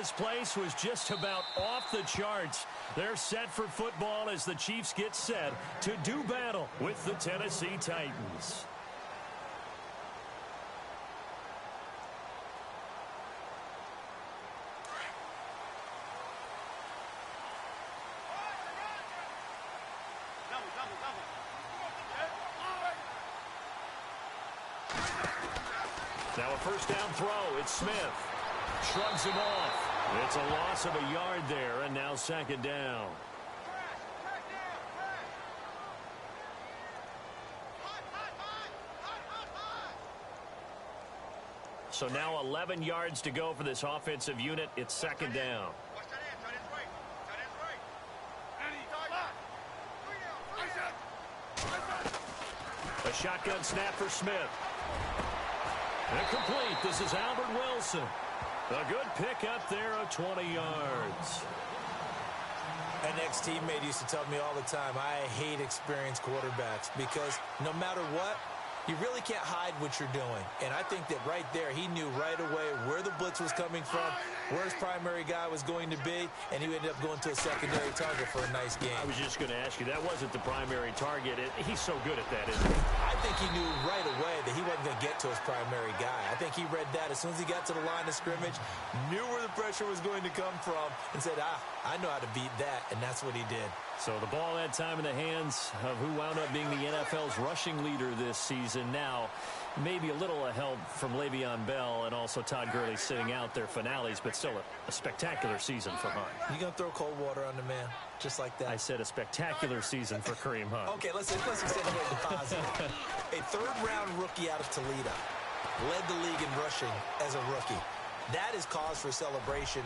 this place was just about off the charts. They're set for football as the Chiefs get set to do battle with the Tennessee Titans. Now a first down throw. It's Smith. Shrugs him off. It's a loss of a yard there, and now second down. So now 11 yards to go for this offensive unit. It's second down. A shotgun snap for Smith. Incomplete. This is Albert Wilson. A good pickup there of 20 yards. An ex-teammate used to tell me all the time, I hate experienced quarterbacks because no matter what, you really can't hide what you're doing. And I think that right there, he knew right away where the blitz was coming from, where his primary guy was going to be, and he ended up going to a secondary target for a nice game. I was just going to ask you, that wasn't the primary target. He's so good at that, isn't he? I think he knew right away that he wasn't going to get to his primary guy. I think he read that as soon as he got to the line of scrimmage, knew where the pressure was going to come from, and said, I know how to beat that, and that's what he did. So the ball that time in the hands of who wound up being the NFL's rushing leader this season. Now, maybe a little help from Le'Veon Bell and also Todd Gurley sitting out their finales, but still a spectacular season for Hunt. You going to throw cold water on the man, just like that? I said a spectacular season for Kareem Hunt. Okay, let's extend it to positive. A third-round rookie out of Toledo led the league in rushing as a rookie. That is cause for celebration,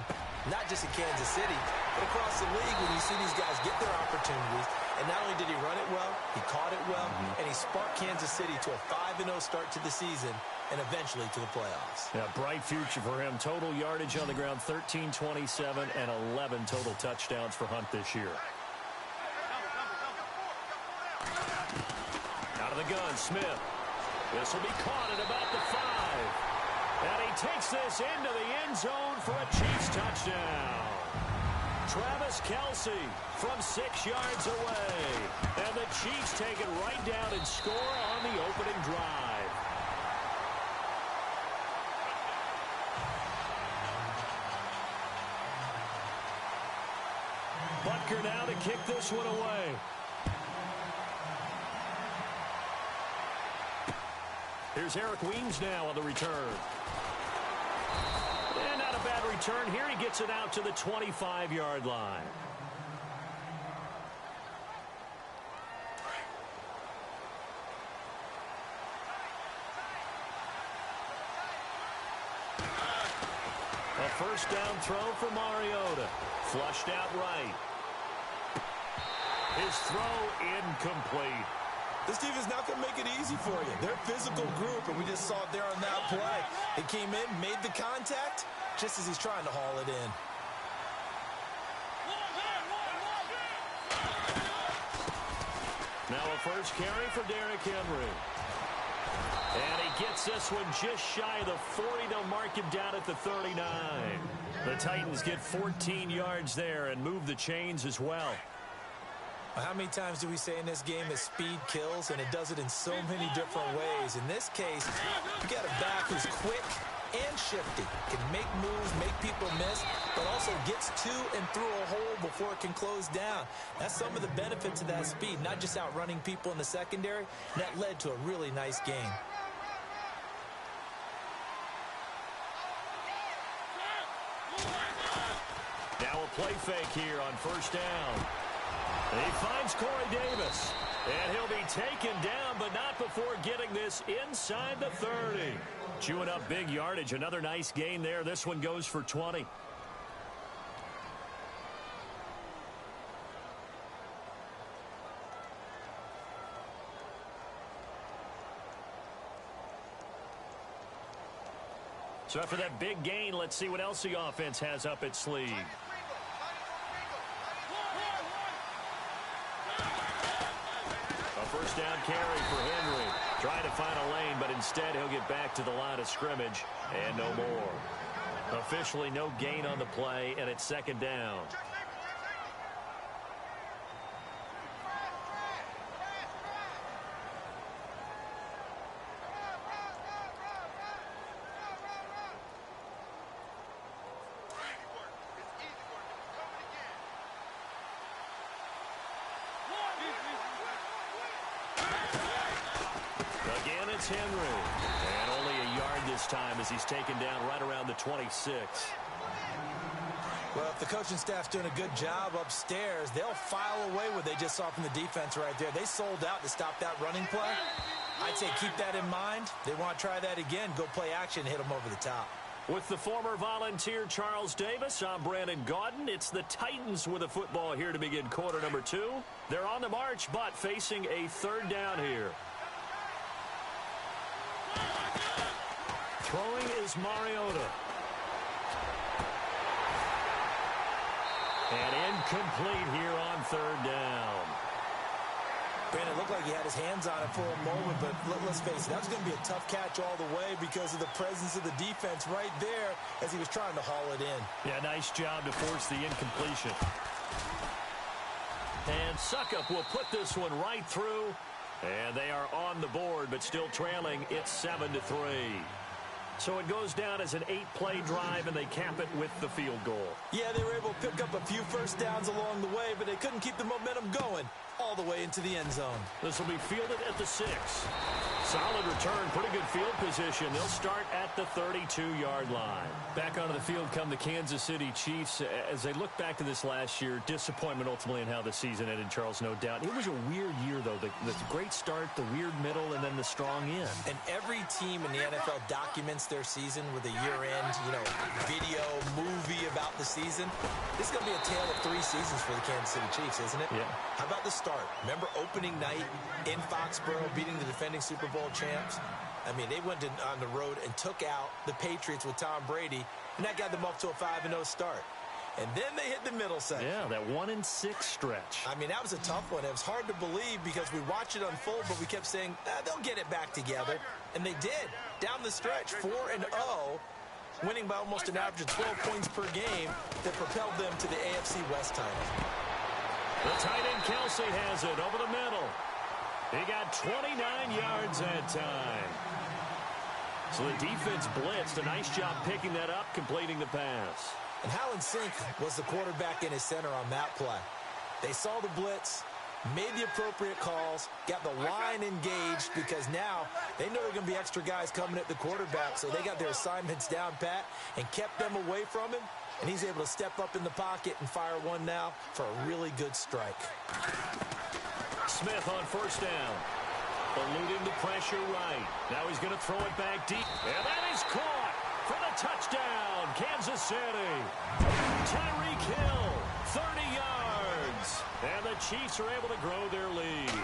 not just in Kansas City, but across the league when you see these guys get their opportunities. And not only did he run it well, he caught it well, and he sparked Kansas City to a 5-0 start to the season and eventually to the playoffs. Yeah, bright future for him. Total yardage on the ground, 1327, and 11 total touchdowns for Hunt this year. Out of the gun, Smith. This will be caught at about the 5. And he takes this into the end zone for a Chiefs touchdown. Travis Kelce from 6 yards away. And the Chiefs take it right down and score on the opening drive. Butker now to kick this one away. Here's Eric Weems now on the return. And not a bad return here. He gets it out to the 25-yard line. A first down throw for Mariota. Flushed out right. His throw incomplete. This defense is not going to make it easy for you. They're a physical group, and we just saw it there on that play. It came in, made the contact, just as he's trying to haul it in. Now a first carry for Derrick Henry. And he gets this one just shy of the 40. They'll mark him down at the 39. The Titans get 14 yards there and move the chains as well. How many times do we say in this game that speed kills, and it does it in so many different ways? In this case, you got a back who's quick and shifty, can make moves, make people miss, but also gets to and through a hole before it can close down. That's some of the benefits of that speed, not just outrunning people in the secondary. That led to a really nice game. Now a play fake here on first down. He finds Corey Davis, and he'll be taken down, but not before getting this inside the 30. Chewing up big yardage. Another nice gain there. This one goes for 20. So after that big gain, let's see what else the offense has up its sleeve. First down carry for Henry. Trying to find a lane, but instead he'll get back to the line of scrimmage and no more. Officially no gain on the play, and it's second down. Again, it's Henry. And only a yard this time as he's taken down right around the 26. Well, if the coaching staff's doing a good job upstairs, they'll file away what they just saw from the defense right there. They sold out to stop that running play. I'd say keep that in mind. They want to try that again. Go play action, hit them over the top. With the former Volunteer Charles Davis, I'm Brandon Gaudin. It's the Titans with a football here to begin quarter number 2. They're on the march, but facing a third down here. Throwing is Mariota. And incomplete here on third down. Brandon, it looked like he had his hands on it for a moment, but let's face it, that was going to be a tough catch all the way because of the presence of the defense right there as he was trying to haul it in. Yeah, nice job to force the incompletion. And Suckup will put this one right through. And they are on the board, but still trailing. It's 7-3. So it goes down as an 8-play drive, and they cap it with the field goal. Yeah, they were able to pick up a few first downs along the way, but they couldn't keep the momentum going all the way into the end zone. This will be fielded at the 6. Solid return, pretty good field position. They'll start at the 32-yard line. Back onto the field come the Kansas City Chiefs. As they look back to this last year, disappointment ultimately in how the season ended, Charles, no doubt. It was a weird year, though. The great start, the weird middle, and then the strong end. And every team in the NFL documents their season with a year-end, video, movie about the season. This is going to be a tale of 3 seasons for the Kansas City Chiefs, isn't it? Yeah. How about the start? Remember opening night in Foxborough, beating the defending Super Bowl champs? I mean, they went on the road and took out the Patriots with Tom Brady, and that got them up to a 5-0 start. And then they hit the middle section. Yeah, that 1-6 stretch. I mean, that was a tough one. It was hard to believe because we watched it unfold, but we kept saying, they'll get it back together. And they did. Down the stretch, 4-0, winning by almost an average of 12 points per game that propelled them to the AFC West title. The tight end Kelsey has it over the middle. He got 29 yards that time. So the defense blitzed. A nice job picking that up, completing the pass. And Hallen Sink was the quarterback in his center on that play. They saw the blitz, made the appropriate calls, got the line engaged because now they know there are going to be extra guys coming at the quarterback, so they got their assignments down pat and kept them away from him, and he's able to step up in the pocket and fire one now for a really good strike. Smith on first down. Eluding the pressure right. Now he's going to throw it back deep. And that is caught for the touchdown, Kansas City. Tyreek Hill, 30 yards. And the Chiefs are able to grow their lead.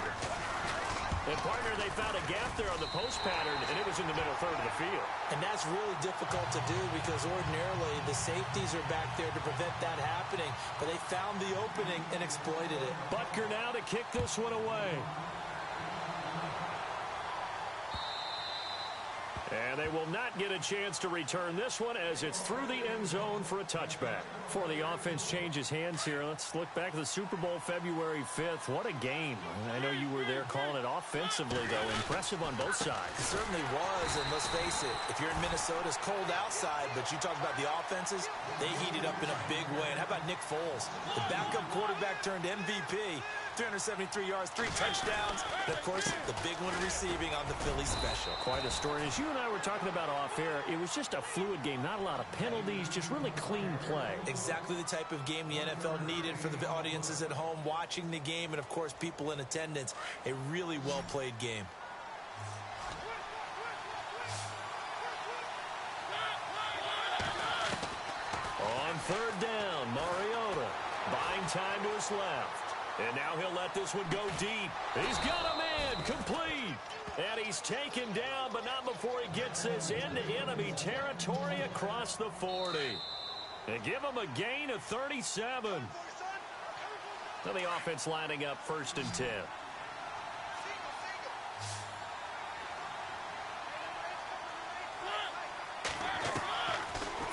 And, partner, they found a gap there on the post pattern, and it was in the middle third of the field. And that's really difficult to do because ordinarily the safeties are back there to prevent that happening. But they found the opening and exploited it. Butker now to kick this one away. And they will not get a chance to return this one as it's through the end zone for a touchback. Before the offense changes hands here, let's look back at the Super Bowl February 5th. What a game. I know you were there calling it offensively, though. Impressive on both sides. It certainly was, and let's face it, if you're in Minnesota, it's cold outside, but you talk about the offenses, they heated up in a big way. And how about Nick Foles? The backup quarterback turned MVP. 373 yards, 3 touchdowns, and, of course, the big one receiving on the Philly special. Quite a story. As you and I were talking about off air, it was just a fluid game. Not a lot of penalties, just really clean play. Exactly the type of game the NFL needed for the audiences at home watching the game and, of course, people in attendance. A really well-played game. On third down, Mariota buying time to his left. And now he'll let this one go deep. He's got a man, complete. And he's taken down, but not before he gets this into enemy territory across the 40. And give him a gain of 37. Now the offense lining up 1st and 10.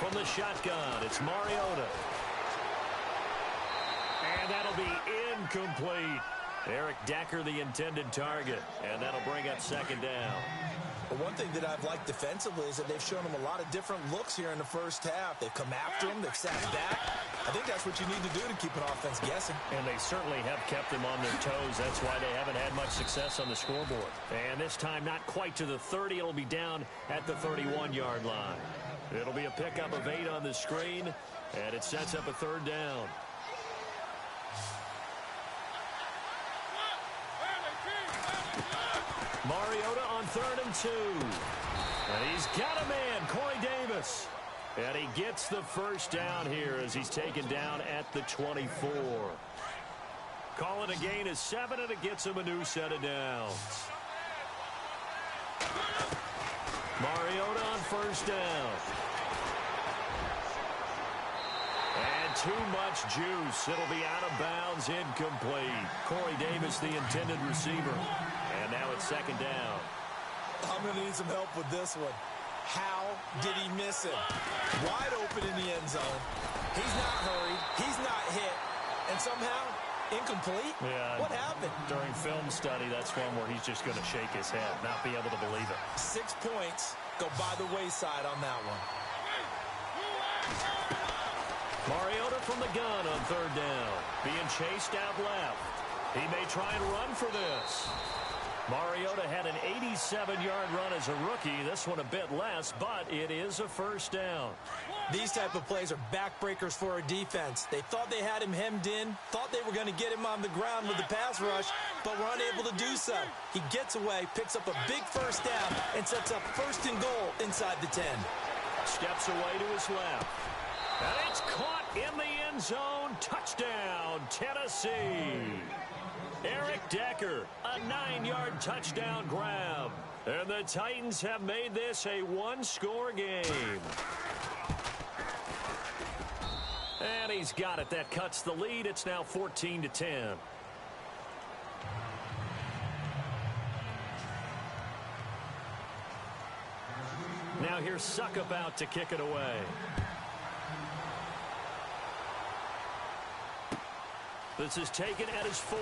from the shotgun. It's Mariota. And that'll be incomplete. Eric Decker, the intended target. And that'll bring up second down. Well, one thing that I've liked defensively is that they've shown him a lot of different looks here in the first half. They've come after him. They've sat back. I think that's what you need to do to keep an offense guessing. And they certainly have kept them on their toes. That's why they haven't had much success on the scoreboard. And this time, not quite to the 30. It'll be down at the 31-yard line. It'll be a pickup of 8 on the screen, and it sets up a third down. Mariota on 3rd and 2. And he's got a man, Corey Davis. And he gets the first down here as he's taken down at the 24. Call it a gain of 7, and it gets him a new set of downs. Mariota on 1st down. And too much juice. It'll be out of bounds, incomplete. Corey Davis, the intended receiver. And now it's 2nd down. I'm going to need some help with this one. How did he miss him? Wide open in the end zone. He's not hurried. He's not hit. And somehow, incomplete? Yeah. What happened? During film study, that's one where he's just going to shake his head, not be able to believe it. 6 points go by the wayside on that one. Mariota from the gun on 3rd down. Being chased out left. He may try and run for this. Mariota had an 87-yard run as a rookie. This one a bit less, but it is a 1st down. These type of plays are backbreakers for a defense. They thought they had him hemmed in, thought they were going to get him on the ground with the pass rush, but were unable to do so. He gets away, picks up a big 1st down, and sets up 1st and goal inside the 10. Steps away to his left. And it's caught in the end zone. Touchdown, Tennessee. Eric Decker, a 9-yard touchdown grab. And the Titans have made this a 1-score game. And he's got it. That cuts the lead. It's now 14-10. Now here's Suckup out to kick it away. This is taken at his 4.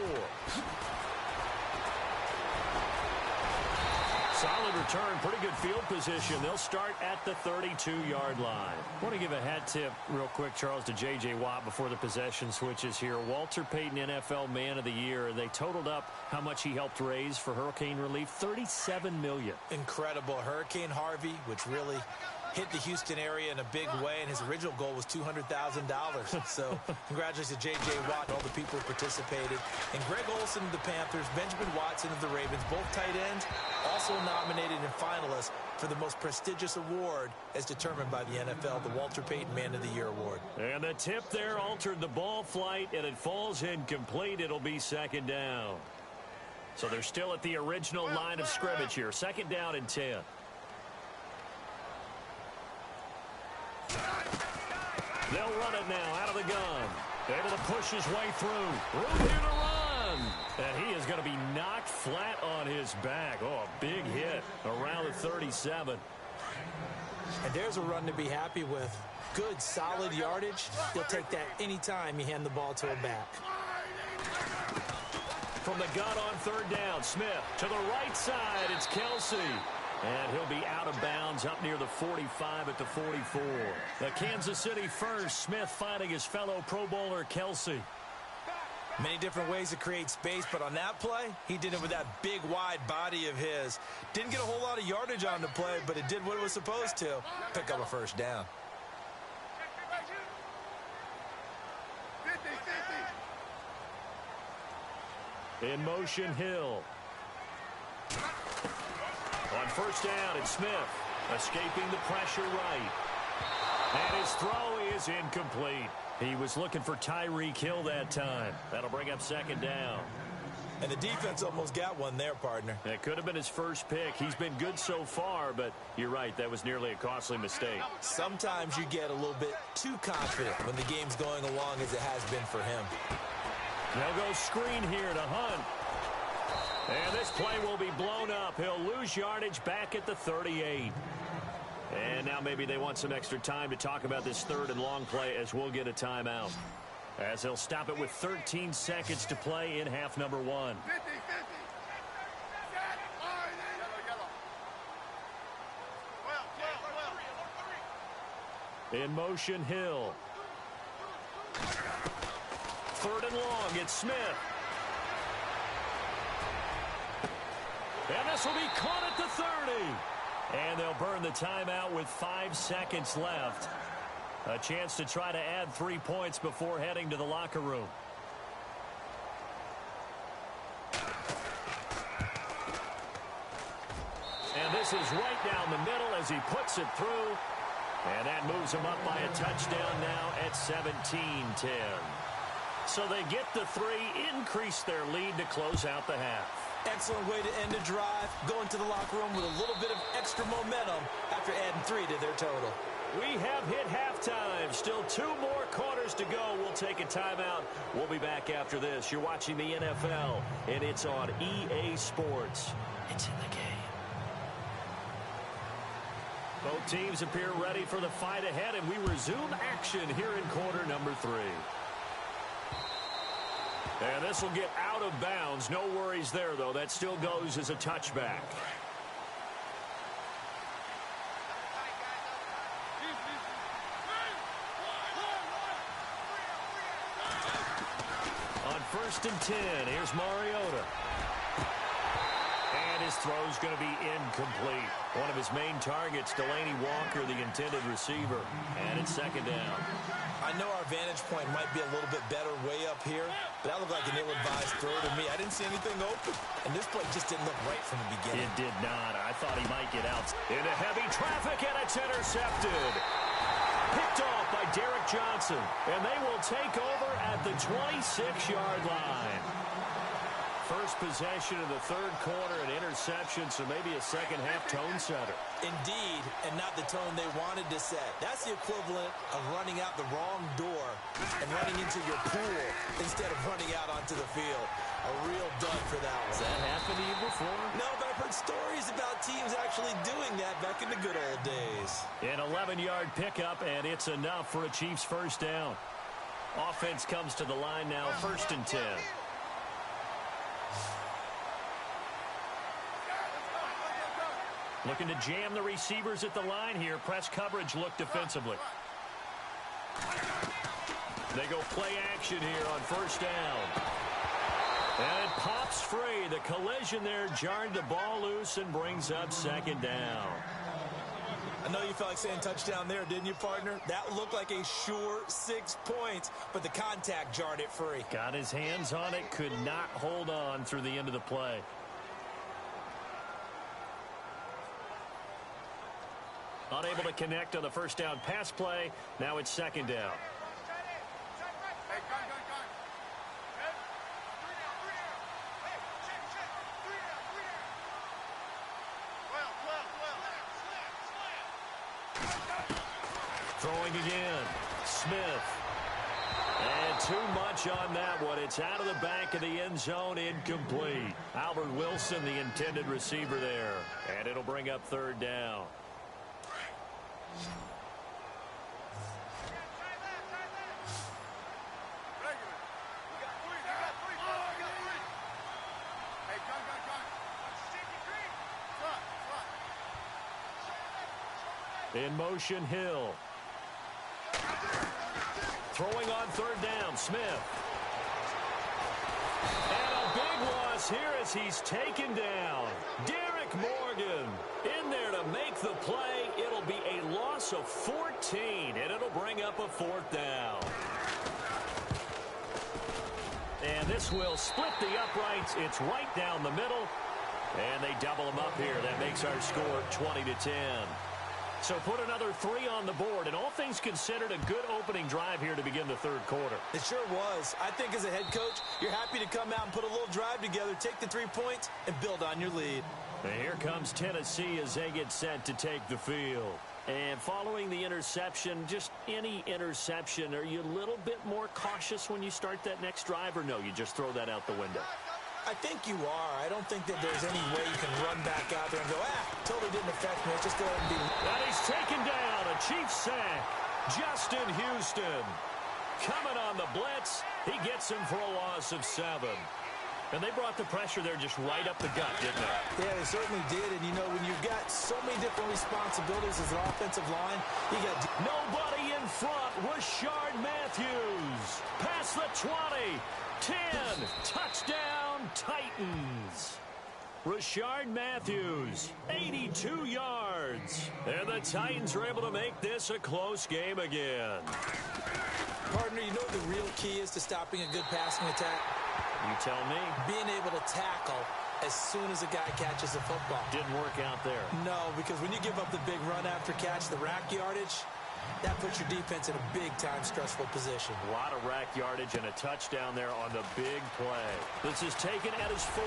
Solid return, pretty good field position. They'll start at the 32-yard line. I want to give a hat tip real quick, Charles, to J.J. Watt before the possession switches here. Walter Payton, NFL Man of the Year. They totaled up how much he helped raise for hurricane relief, $37 million. Incredible. Hurricane Harvey, which really hit the Houston area in a big way, and his original goal was $200,000. So congratulations to J.J. Watt and all the people who participated. And Greg Olsen of the Panthers, Benjamin Watson of the Ravens, both tight ends, also nominated and finalists for the most prestigious award as determined by the NFL, the Walter Payton Man of the Year Award. And the tip there altered the ball flight, and it falls incomplete. It'll be 2nd down. So they're still at the original line of scrimmage here. 2nd down and 10. They'll run it now out of the gun. Able to push his way through. Room here to run. And he is going to be knocked flat on his back. Oh, a big hit around the 37. And there's a run to be happy with. Good, solid yardage. He'll take that anytime you hand the ball to a back. From the gun on 3rd down, Smith to the right side. It's Kelsey. And he'll be out of bounds up near the 45 at the 44. The Kansas City first. Smith finding his fellow Pro Bowler Kelsey. Many different ways to create space, but on that play, he did it with that big, wide body of his. Didn't get a whole lot of yardage on the play, but it did what it was supposed to. Pick up a 1st down. In motion, Hill. On 1st down, it's Smith escaping the pressure right. And his throw is incomplete. He was looking for Tyreek Hill that time. That'll bring up 2nd down. And the defense almost got one there, partner. It could have been his first pick. He's been good so far, but you're right, that was nearly a costly mistake. Sometimes you get a little bit too confident when the game's going along as it has been for him. They'll go screen here to Hunt. And this play will be blown up. He'll lose yardage back at the 38. And now maybe they want some extra time to talk about this third and long play as we'll get a timeout. As they'll stop it with 13 seconds to play in half number one. 50, 50. In motion, Hill. Third and long, it's Smith. And this will be caught at the 30. And they'll burn the timeout with 5 seconds left. A chance to try to add 3 points before heading to the locker room. And this is right down the middle as he puts it through. And that moves them up by a touchdown now at 17-10. So they get the 3, increase their lead to close out the half. Excellent way to end a drive, going to the locker room with a little bit of extra momentum after adding 3 to their total. We have hit halftime. Still 2 more quarters to go. We'll take a timeout. We'll be back after this. You're watching the NFL, and it's on EA Sports. It's in the game. Both teams appear ready for the fight ahead, and we resume action here in quarter number 3. And this will get out of bounds. No worries there, though. That still goes as a touchback. On 1st and 10, here's Mariota. And his throw's going to be incomplete. One of his main targets, Delaney Walker, the intended receiver. And it's 2nd down. I know our vantage point might be a little bit better way up here, but that looked like an ill-advised throw to me. I didn't see anything open, and this play just didn't look right from the beginning. It did not. I thought he might get out. Into heavy traffic, and it's intercepted. Picked off by Derek Johnson, and they will take over at the 26-yard line. First possession of the 3rd quarter, an interception, so maybe a second-half tone setter. Indeed, and not the tone they wanted to set. That's the equivalent of running out the wrong door and running into your pool instead of running out onto the field. A real dud for that one. Has that happened to you before? No, but I've heard stories about teams actually doing that back in the good old days. An 11-yard pickup, and it's enough for a Chiefs first down. Offense comes to the line now, 1st and 10. Looking to jam the receivers at the line here. Press coverage look defensively. They go play action here on 1st down. And it pops free. The collision there jarred the ball loose and brings up 2nd down. I know you felt like saying touchdown there, didn't you, partner? That looked like a sure 6 points, but the contact jarred it free. Got his hands on it, could not hold on through the end of the play. Unable to connect on the 1st down pass play. Now it's 2nd down. Throwing again. Smith. And too much on that one. It's out of the back of the end zone, incomplete. Albert Wilson, the intended receiver there. And it'll bring up 3rd down. In motion, Hill. Throwing on 3rd down, Smith. And a big loss here as he's taken down. Derek Morgan in there to make the play. It'll be a loss of 14, and it'll bring up a 4th down. And this will split the uprights. It's right down the middle, and they double them up here. That makes our score 20-10. So put another 3 on the board, and all things considered, a good opening drive here to begin the 3rd quarter. It sure was. I think as a head coach, you're happy to come out and put a little drive together, take the 3 points, and build on your lead. And here comes Tennessee as they get set to take the field. And following the interception, just any interception, are you a little bit more cautious when you start that next drive, or no, you just throw that out the window? I think you are. I don't think that there's any way you can run back out there and go, totally didn't affect me. It's just go ahead and be. And he's taken down. A Chiefs sack. Justin Houston coming on the blitz. He gets him for a loss of 7. And they brought the pressure there just right up the gut, didn't they? Yeah, they certainly did. And, you know, when you've got so many different responsibilities as an offensive line, you got nobody in front. Rashard Matthews. Past the 20. 10. Touchdown, Titans. Rashard Matthews, 82 yards. And the Titans are able to make this a close game again. Partner, you know what the real key is to stopping a good passing attack? You tell me. Being able to tackle as soon as a guy catches a football. Didn't work out there. No, because when you give up the big run after catch, the rack yardage, that puts your defense in a big-time stressful position. A lot of rack yardage and a touchdown there on the big play. This is taken at his 4.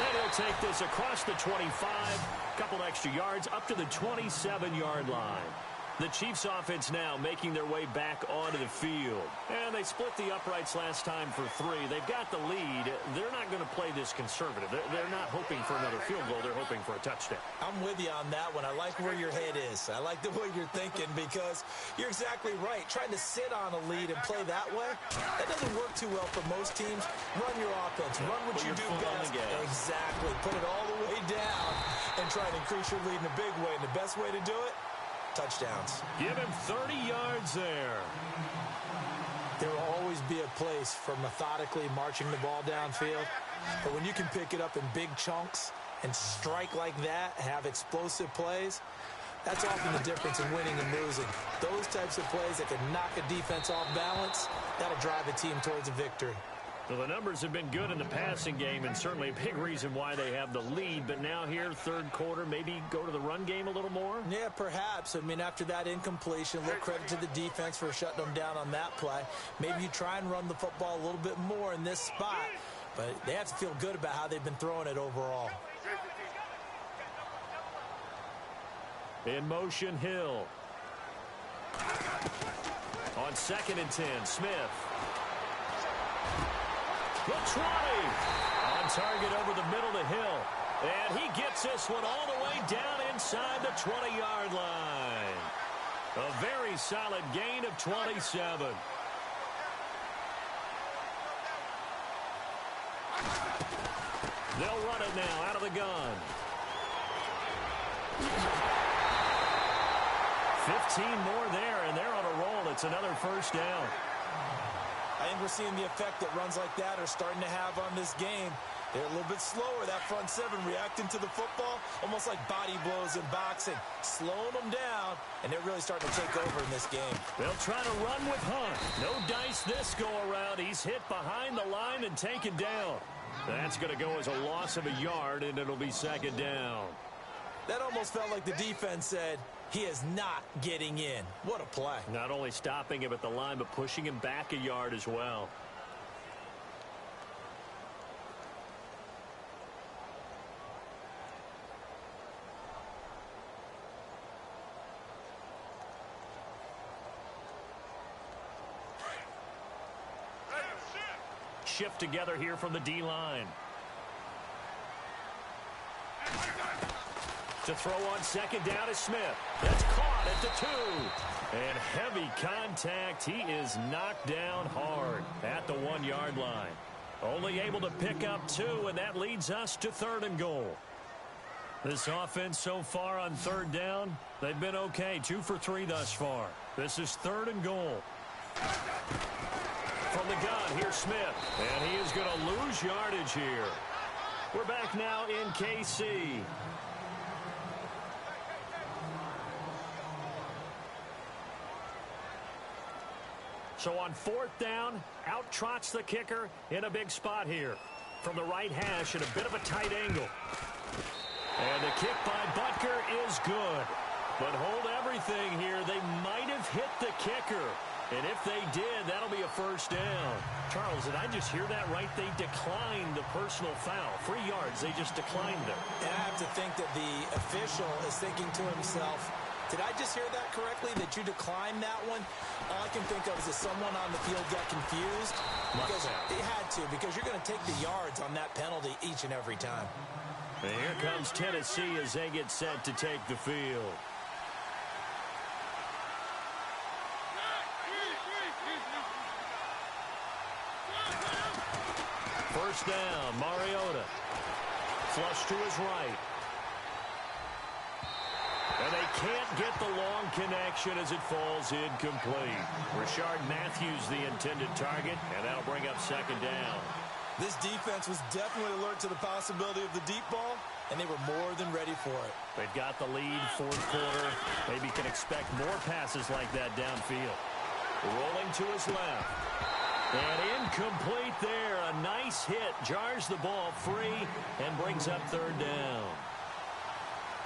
And he'll take this across the 25, a couple extra yards, up to the 27-yard line. The Chiefs offense now making their way back onto the field. And they split the uprights last time for 3. They've got the lead. They're not going to play this conservative. They're not hoping for another field goal. They're hoping for a touchdown. I'm with you on that one. I like where your head is. I like the way you're thinking because you're exactly right. Trying to sit on a lead and play that way, that doesn't work too well for most teams. Run your offense. Run what you do best. Exactly. Put it all the way down and try to increase your lead in a big way. And the best way to do it, touchdowns. Give him 30 yards there. There will always be a place for methodically marching the ball downfield. But when you can pick it up in big chunks and strike like that, have explosive plays, that's often the difference in winning and losing. Those types of plays that can knock a defense off balance, that'll drive a team towards a victory. Well, the numbers have been good in the passing game and certainly a big reason why they have the lead. But now here, third quarter, maybe go to the run game a little more? Yeah, perhaps. I mean, after that incompletion, a little credit to the defense for shutting them down on that play. Maybe you try and run the football a little bit more in this spot. But they have to feel good about how they've been throwing it overall. In motion, Hill. On 2nd and 10, Smith. The 20. On target over the middle to Hill. And he gets this one all the way down inside the 20-yard line. A very solid gain of 27. They'll run it now out of the gun. 15 more there, and they're on a roll. It's another first down. I think we're seeing the effect that runs like that are starting to have on this game. They're a little bit slower, that front 7, reacting to the football, almost like body blows in boxing, slowing them down, and they're really starting to take over in this game. They'll try to run with Hunt. No dice this go-around. He's hit behind the line and taken down. That's going to go as a loss of a yard, and it'll be 2nd down. That almost felt like the defense said, he is not getting in. What a play. Not only stopping him at the line, but pushing him back a yard as well. Shift together here from the D-line. To throw on 2nd down is Smith. That's caught at the 2. And heavy contact. He is knocked down hard at the 1-yard line. Only able to pick up 2, and that leads us to 3rd and goal. This offense so far on 3rd down, they've been okay. 2 for 3 thus far. This is 3rd and goal. From the gun, here's Smith. And he is going to lose yardage here. We're back now in KC. So on 4th down, out trots the kicker in a big spot here. From the right hash at a bit of a tight angle. And the kick by Butker is good. But hold everything here. They might have hit the kicker. And if they did, that'll be a first down. Charles, did I just hear that right? They declined the personal foul. 3 yards, they just declined it. And I have to think that the official is thinking to himself, Did I just hear that correctly, that you declined that one? All I can think of is that someone on the field got confused. Because it had to, because you're going to take the yards on that penalty each and every time. And here comes Tennessee as they get set to take the field. First down, Mariota. Flush to his right. And they can't get the long connection as it falls incomplete. Rashard Matthews the intended target, and that'll bring up second down. This defense was definitely alert to the possibility of the deep ball, and they were more than ready for it. They've got the lead, fourth quarter. Maybe can expect more passes like that downfield. Rolling to his left. And incomplete there. A nice hit. Jars the ball free and brings up third down.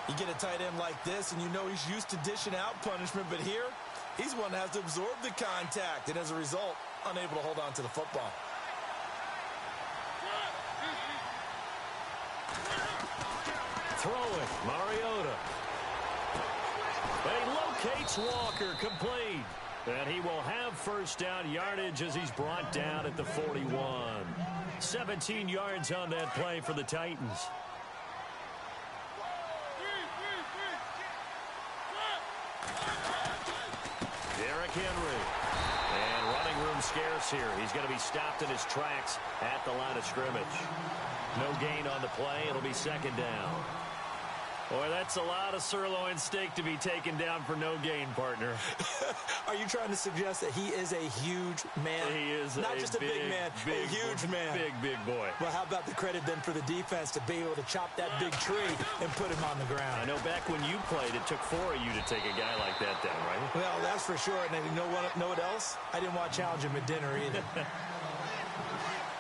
You get a tight end like this, and you know he's used to dishing out punishment, but here, he's one that has to absorb the contact, and as a result, unable to hold on to the football. Throwing, Mariota. And he locates Walker, complete. And he will have first down yardage as he's brought down at the 41. 17 yards on that play for the Titans. Derrick Henry. And running room scarce here. He's going to be stopped in his tracks at the line of scrimmage. No gain on the play. It'll be second down. Boy, that's a lot of sirloin steak to be taken down for no gain, partner. Are you trying to suggest that he is a huge man? He is not just a big man, a huge man. Big boy. Well, how about the credit then for the defense to be able to chop that big tree and put him on the ground? I know back when you played, it took 4 of you to take a guy like that down, right? Well, that's for sure. And you know what else? I didn't want to challenge him at dinner either.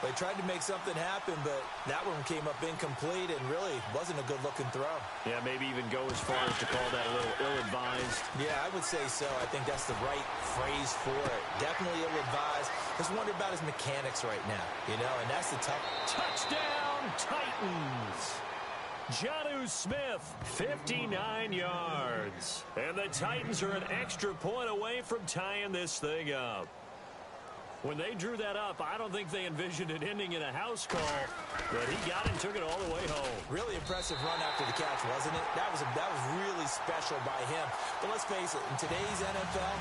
They tried to make something happen, but that one came up incomplete and really wasn't a good-looking throw. Yeah, maybe even go as far as to call that a little ill-advised. Yeah, I would say so. I think that's the right phrase for it. Definitely ill-advised. Just wonder about his mechanics right now, you know, and that's the tough. Touchdown, Titans! Jonnu Smith, 59 yards. And the Titans are an extra point away from tying this thing up. When they drew that up, I don't think they envisioned it ending in a house call, but he got it and took it all the way home. Really impressive run after the catch, wasn't it? That was really special by him. But let's face it, in today's NFL,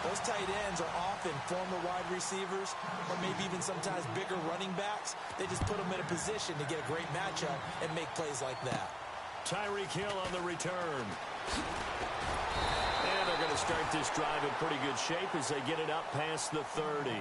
those tight ends are often former wide receivers or maybe even sometimes bigger running backs. They just put them in a position to get a great matchup and make plays like that. Tyreek Hill on the return. And they're going to start this drive in pretty good shape as they get it up past the 30.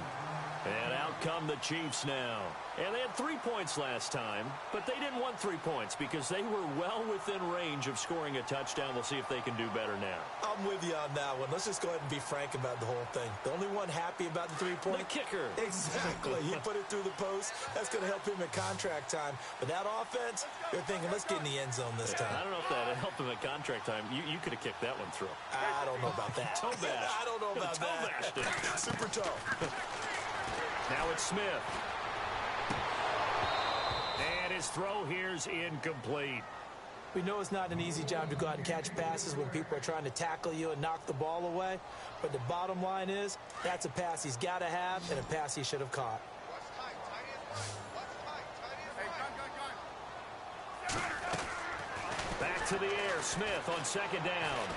And out come the Chiefs now. And they had 3 points last time, but they didn't want 3 points because they were well within range of scoring a touchdown. We'll see if they can do better now. I'm with you on that one. Let's just go ahead and be frank about the whole thing. The only one happy about the 3-point? The kicker. Exactly. He put it through the post. That's going to help him at contract time. But that offense, they're thinking, let's get in the end zone this time. I don't know if that helped him at contract time. You could have kicked that one through. I don't know about that. Toe bash. I don't know about that. Toe bashed it. Super toe. Now it's Smith. And his throw here's incomplete. We know it's not an easy job to go out and catch passes when people are trying to tackle you and knock the ball away. But the bottom line is, that's a pass he's got to have and a pass he should have caught. Back to the air. Smith on second down.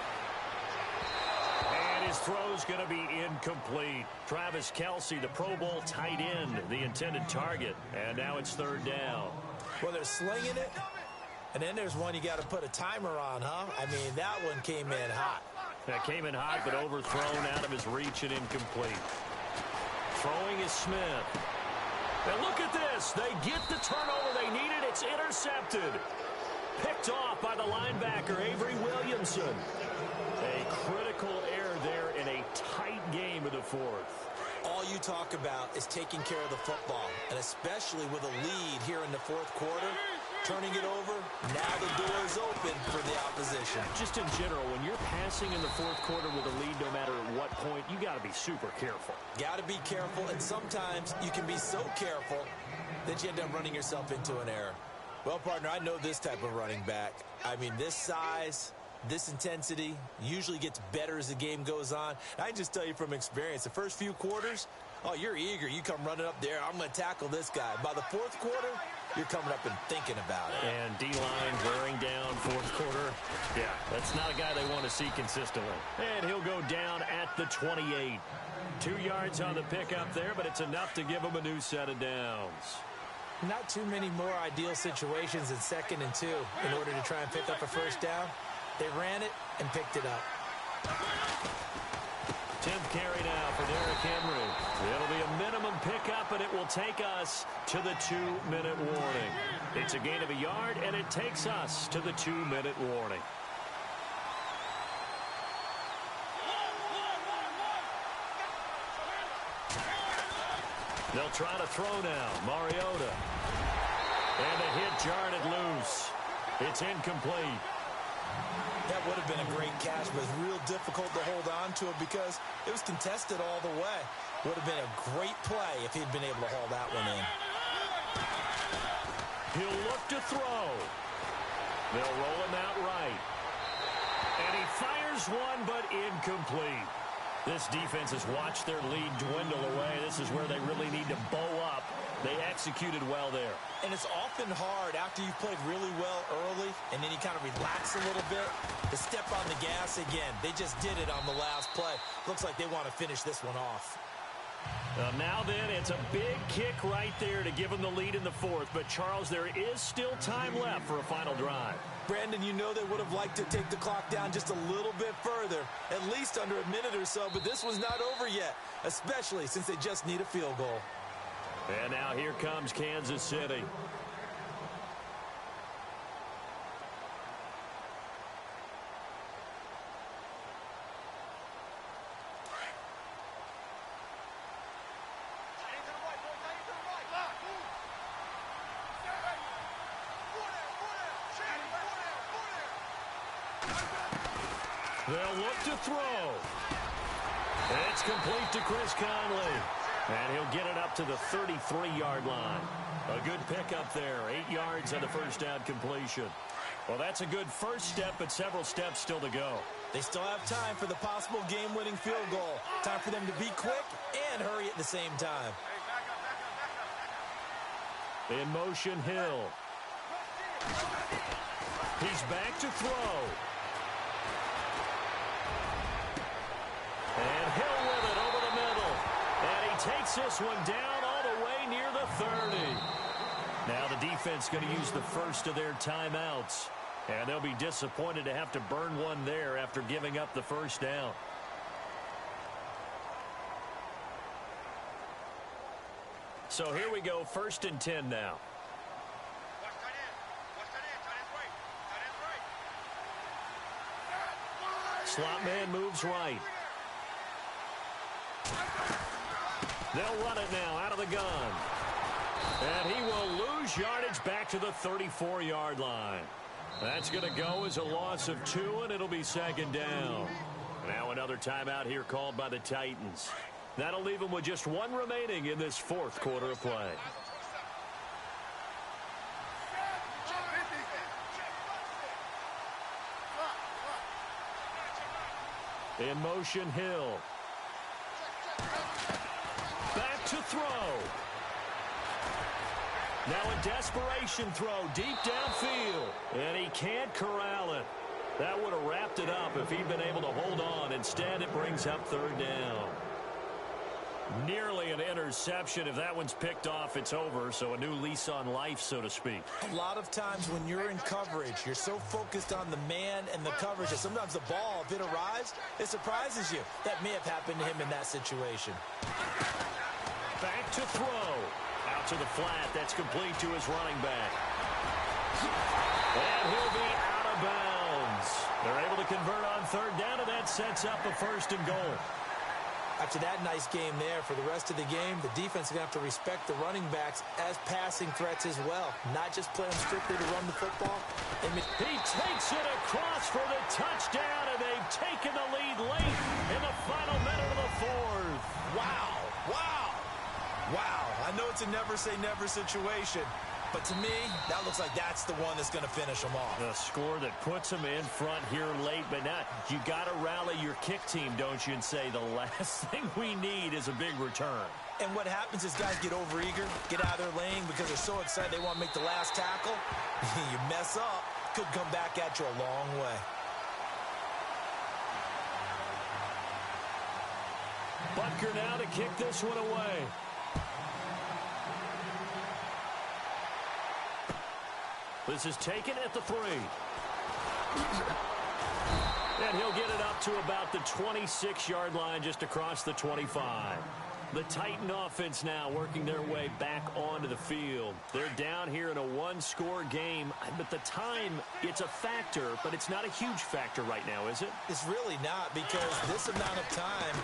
And his throw's going to be incomplete. Travis Kelce, the Pro Bowl tight end, the intended target. And now it's third down. Well, they're slinging it. And then there's one you got to put a timer on, huh? I mean, that one came in hot. That came in hot, but overthrown out of his reach and incomplete. Throwing is Smith. And look at this. They get the turnover they needed. It's intercepted. Picked off by the linebacker, Avery Williamson. A critical error there in a tight game of the fourth. All you talk about is taking care of the football, and especially with a lead here in the fourth quarter, turning it over, now the door is open for the opposition. Just in general, when you're passing in the fourth quarter with a lead, no matter at what point, you got to be super careful. Got to be careful, and sometimes you can be so careful that you end up running yourself into an error. Well, partner, I know this type of running back. I mean, this size, This intensity usually gets better as the game goes on. I can just tell you from experience, the first few quarters, oh, you're eager. You come running up there. I'm going to tackle this guy. By the fourth quarter, you're coming up and thinking about it. And D-line wearing down fourth quarter. Yeah, that's not a guy they want to see consistently. And he'll go down at the 28. 2 yards on the pickup there, but it's enough to give him a new set of downs. Not too many more ideal situations in 2nd and 2 in order to try and pick up a first down. They ran it and picked it up. 10th carry now for Derrick Henry. It'll be a minimum pickup, and it will take us to the 2-minute warning. It's a gain of a yard, and it takes us to the 2-minute warning. They'll try to throw now. Mariota. And the hit jarred it loose. It's incomplete. That would have been a great catch, but it's real difficult to hold on to it because it was contested all the way. Would have been a great play if he'd been able to haul that one in. He'll look to throw. They'll roll him out right. And he fires one, but incomplete. This defense has watched their lead dwindle away. This is where they really need to bow up. They executed well there. And it's often hard after you've played really well early and then you kind of relax a little bit to step on the gas again. They just did it on the last play. Looks like they want to finish this one off. Now then, it's a big kick right there to give them the lead in the fourth. But, Charles, there is still time left for a final drive. Brandon, you know they would have liked to take the clock down just a little bit further, at least under a minute or so, but this was not over yet, especially since they just need a field goal. And now here comes Kansas City. They'll look to throw. It's complete to Chris Conley. And he'll get it up to the 33-yard line. A good pickup there. 8 yards on the first down completion. Well, that's a good first step, but several steps still to go. They still have time for the possible game-winning field goal. Time for them to be quick and hurry at the same time. In motion, Hill. He's back to throw. And Hill with it over the middle. And he takes this one down all the way near the 30. Now the defense going to use the first of their timeouts. And they'll be disappointed to have to burn one there after giving up the first down. So here we go, 1st and 10 now. Slot man moves right. They'll run it now out of the gun. And he will lose yardage back to the 34-yard line. That's going to go as a loss of 2, and it'll be 2nd down. Now another timeout here called by the Titans. That'll leave them with just 1 remaining in this 4th quarter of play. In motion, Hill. Back to throw. Now a desperation throw deep downfield. And he can't corral it. That would have wrapped it up if he'd been able to hold on. Instead, it brings up 3rd down. Nearly an interception. If that one's picked off, it's over. So a new lease on life, so to speak. A lot of times when you're in coverage, you're so focused on the man and the coverage that sometimes the ball, if it arrives, it surprises you. That may have happened to him in that situation. Back to throw. Out to the flat. That's complete to his running back. And he'll be out of bounds. They're able to convert on 3rd down, and that sets up a 1st and goal. After that nice game there, for the rest of the game, the defense is going to have to respect the running backs as passing threats as well. Not just play them strictly to run the football. He takes it across for the touchdown, and they've taken the lead late in the final minute of the 4th. Wow, wow, wow. I know it's a never-say-never situation, But to me, that looks like that's the one that's going to finish them off. A score that puts them in front here late, but now you got to rally your kick team, don't you, and say the last thing we need is a big return. And what happens is guys get overeager, get out of their lane because they're so excited they want to make the last tackle. You mess up, could come back at you a long way. Butker now to kick this one away. This is taken at the 3. And he'll get it up to about the 26-yard line, just across the 25. The Titan offense now working their way back onto the field. They're down here in a one-score game, but the time, it's a factor, but it's not a huge factor right now, is it? It's really not, because this amount of time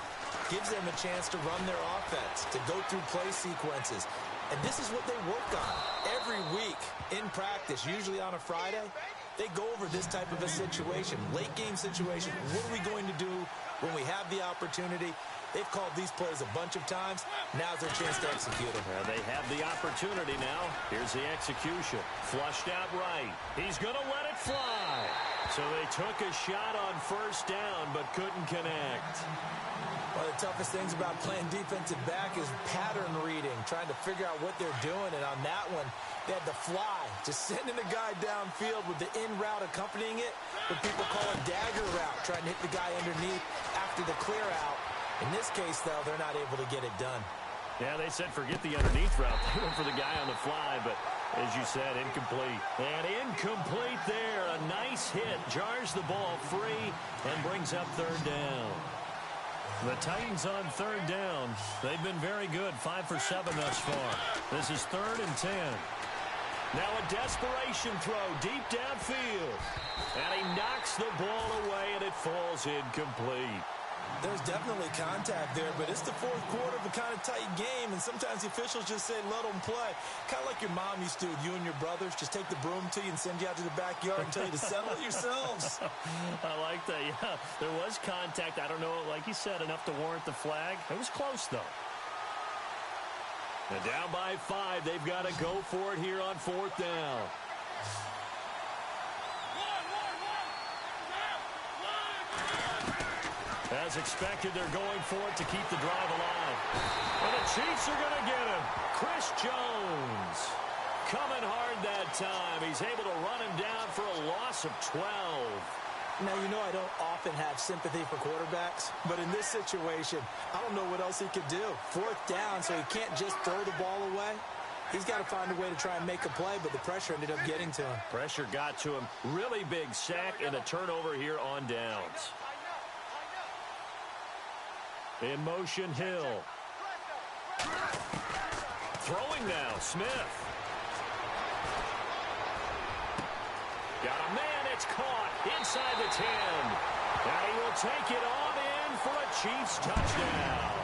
gives them a chance to run their offense, to go through play sequences. And this is what they work on every week in practice, usually on a Friday. They go over this type of a situation, late-game situation. What are we going to do when we have the opportunity? They've called these plays a bunch of times. Now's their chance to execute them. They have the opportunity now. Here's the execution. Flushed out right. He's going to let it fly. So they took a shot on first down, but couldn't connect. One of the toughest things about playing defensive back is pattern reading, trying to figure out what they're doing. And on that one, they had the fly, just sending the guy downfield with the in route accompanying it, what people call a dagger route, trying to hit the guy underneath after the clear out. In this case, though, they're not able to get it done. Yeah, they said forget the underneath route. They went for the guy on the fly, but as you said, incomplete. And incomplete there. A nice hit. Jars the ball free and brings up third down. The Titans on third down. They've been very good. 5 for 7 thus far. This is 3rd and 10. Now a desperation throw deep downfield. And he knocks the ball away, and it falls incomplete. There's definitely contact there, but it's the fourth quarter of a kind of tight game, and sometimes the officials just say, let them play. Kind of like your mom used to with you and your brothers. Just take the broom to you and send you out to the backyard and tell you to settle it yourselves. I like that, yeah. There was contact. I don't know, like you said, enough to warrant the flag. It was close, though. And down by 5. They've got to go for it here on 4th down. As expected, they're going for it to keep the drive alive. And the Chiefs are going to get him. Chris Jones coming hard that time. He's able to run him down for a loss of 12. Now, you know I don't often have sympathy for quarterbacks, but in this situation, I don't know what else he could do. 4th down, so he can't just throw the ball away. He's got to find a way to try and make a play, but the pressure ended up getting to him. Pressure got to him. Really big sack and a turnover here on downs. In motion, Hill. Throwing now, Smith. Got a man, it's caught inside the 10. And he will take it on in for a Chiefs touchdown.